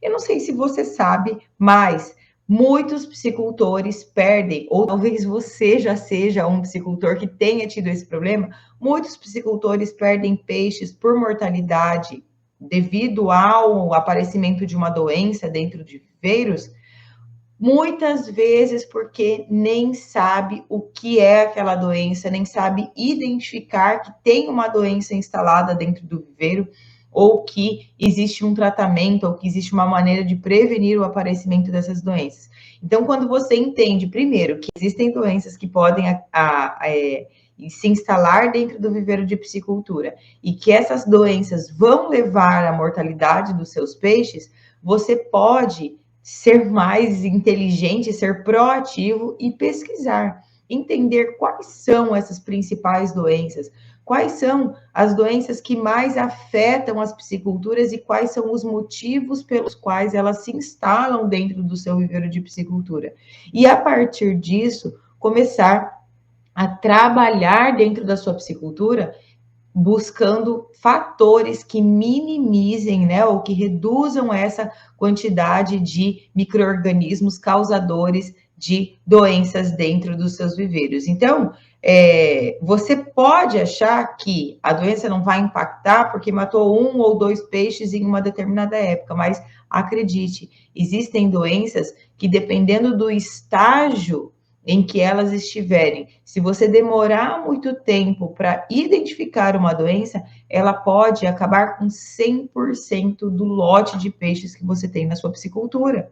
Eu não sei se você sabe, mas muitos piscicultores perdem, ou talvez você já seja um piscicultor que tenha tido esse problema, muitos piscicultores perdem peixes por mortalidade devido ao aparecimento de uma doença dentro de viveiros, muitas vezes porque nem sabe o que é aquela doença, nem sabe identificar que tem uma doença instalada dentro do viveiro, ou que existe um tratamento, ou que existe uma maneira de prevenir o aparecimento dessas doenças. Então, quando você entende, primeiro, que existem doenças que podem se instalar dentro do viveiro de piscicultura, e que essas doenças vão levar à mortalidade dos seus peixes, você pode ser mais inteligente, ser proativo e pesquisar, entender quais são essas principais doenças, quais são as doenças que mais afetam as pisciculturas e quais são os motivos pelos quais elas se instalam dentro do seu viveiro de piscicultura. E a partir disso, começar a trabalhar dentro da sua piscicultura buscando fatores que minimizem, né, ou que reduzam essa quantidade de micro-organismos causadores de doenças dentro dos seus viveiros. Então, você pode achar que a doença não vai impactar porque matou 1 ou 2 peixes em uma determinada época, mas acredite, existem doenças que, dependendo do estágio em que elas estiverem, se você demorar muito tempo para identificar uma doença, ela pode acabar com 100% do lote de peixes que você tem na sua piscicultura.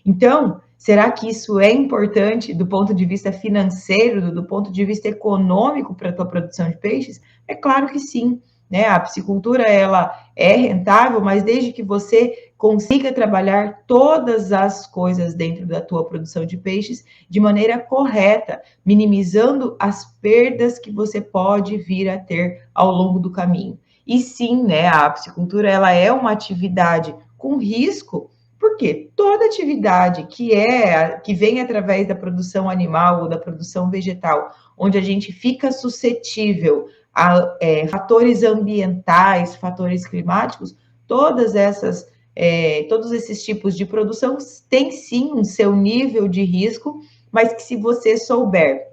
Então, será que isso é importante do ponto de vista financeiro, do ponto de vista econômico para a tua produção de peixes? É claro que sim, né? A piscicultura, ela é rentável, mas desde que você consiga trabalhar todas as coisas dentro da tua produção de peixes de maneira correta, minimizando as perdas que você pode vir a ter ao longo do caminho. E sim, né, a piscicultura, ela é uma atividade com risco, porque toda atividade que vem através da produção animal ou da produção vegetal, onde a gente fica suscetível a fatores ambientais, fatores climáticos, todos esses tipos de produção têm sim um seu nível de risco, mas que se você souber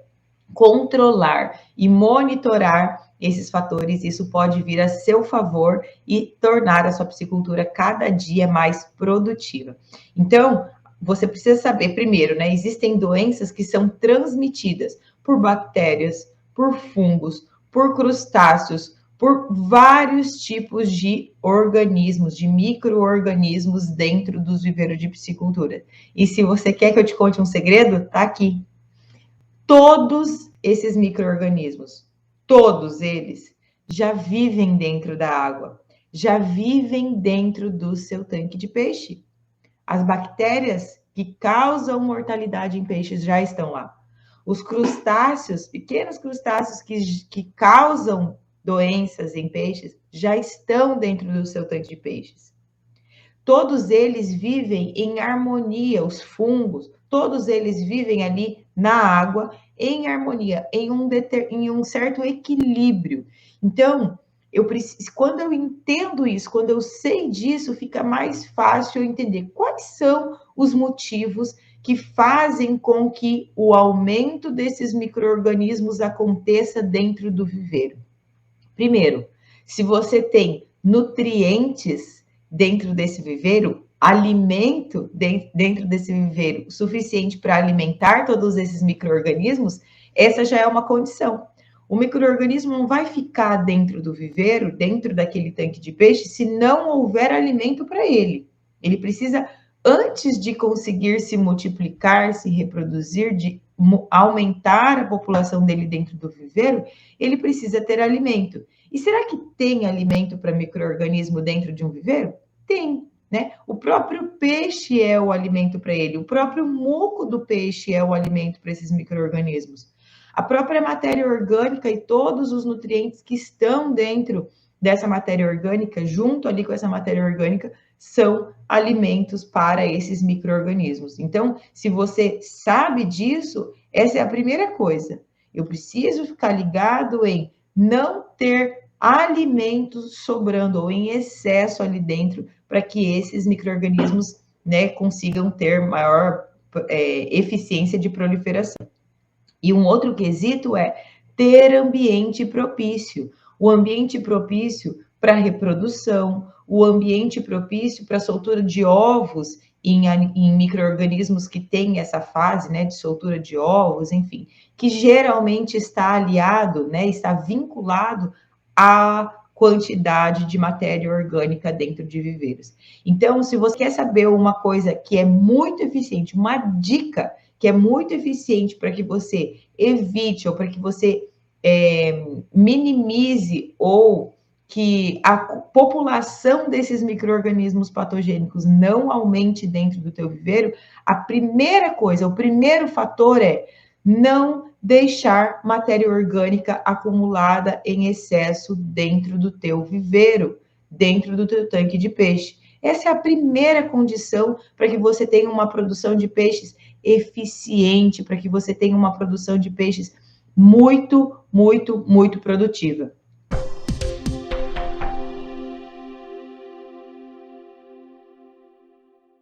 controlar e monitorar esses fatores, isso pode vir a seu favor e tornar a sua piscicultura cada dia mais produtiva. Então, você precisa saber, primeiro, né, existem doenças que são transmitidas por bactérias, por fungos, por crustáceos, por vários tipos de organismos, de micro-organismos dentro dos viveiros de piscicultura. E se você quer que eu te conte um segredo, tá aqui. Todos esses micro-organismos, todos eles, já vivem dentro da água, já vivem dentro do seu tanque de peixe. As bactérias que causam mortalidade em peixes já estão lá. Os crustáceos, pequenos crustáceos que causam doenças em peixes, já estão dentro do seu tanque de peixes. Todos eles vivem em harmonia, os fungos, todos eles vivem ali na água, em harmonia, em um certo equilíbrio. Então, quando eu entendo isso, quando eu sei disso, fica mais fácil eu entender quais são os motivos que fazem com que o aumento desses micro-organismos aconteça dentro do viveiro. Primeiro, se você tem nutrientes dentro desse viveiro, alimento dentro desse viveiro suficiente para alimentar todos esses micro-organismos, essa já é uma condição. O micro-organismo não vai ficar dentro do viveiro, dentro daquele tanque de peixe, se não houver alimento para ele. Ele precisa, antes de conseguir se multiplicar, se reproduzir, de aumentar a população dele dentro do viveiro, ele precisa ter alimento. E será que tem alimento para micro-organismo dentro de um viveiro? Tem, né? O próprio peixe é o alimento para ele, o próprio muco do peixe é o alimento para esses micro-organismos. A própria matéria orgânica e todos os nutrientes que estão dentro dessa matéria orgânica, junto ali com essa matéria orgânica, são alimentos para esses micro-organismos. Então, se você sabe disso, essa é a primeira coisa. Eu preciso ficar ligado em não ter alimentos sobrando ou em excesso ali dentro para que esses micro-organismos né, consigam ter maior eficiência de proliferação. E um outro quesito é ter ambiente propício. O ambiente propício para reprodução, o ambiente propício para a soltura de ovos em micro-organismos que têm essa fase, né, de soltura de ovos, enfim, que geralmente está aliado, né, está vinculado à quantidade de matéria orgânica dentro de viveiros. Então, se você quer saber uma coisa que é muito eficiente, uma dica que é muito eficiente para que você evite ou para que você minimize ou que a população desses micro-organismos patogênicos não aumente dentro do teu viveiro, a primeira coisa, o primeiro fator é não deixar matéria orgânica acumulada em excesso dentro do teu viveiro, dentro do teu tanque de peixe. Essa é a primeira condição para que você tenha uma produção de peixes eficiente, para que você tenha uma produção de peixes muito, muito, muito produtiva.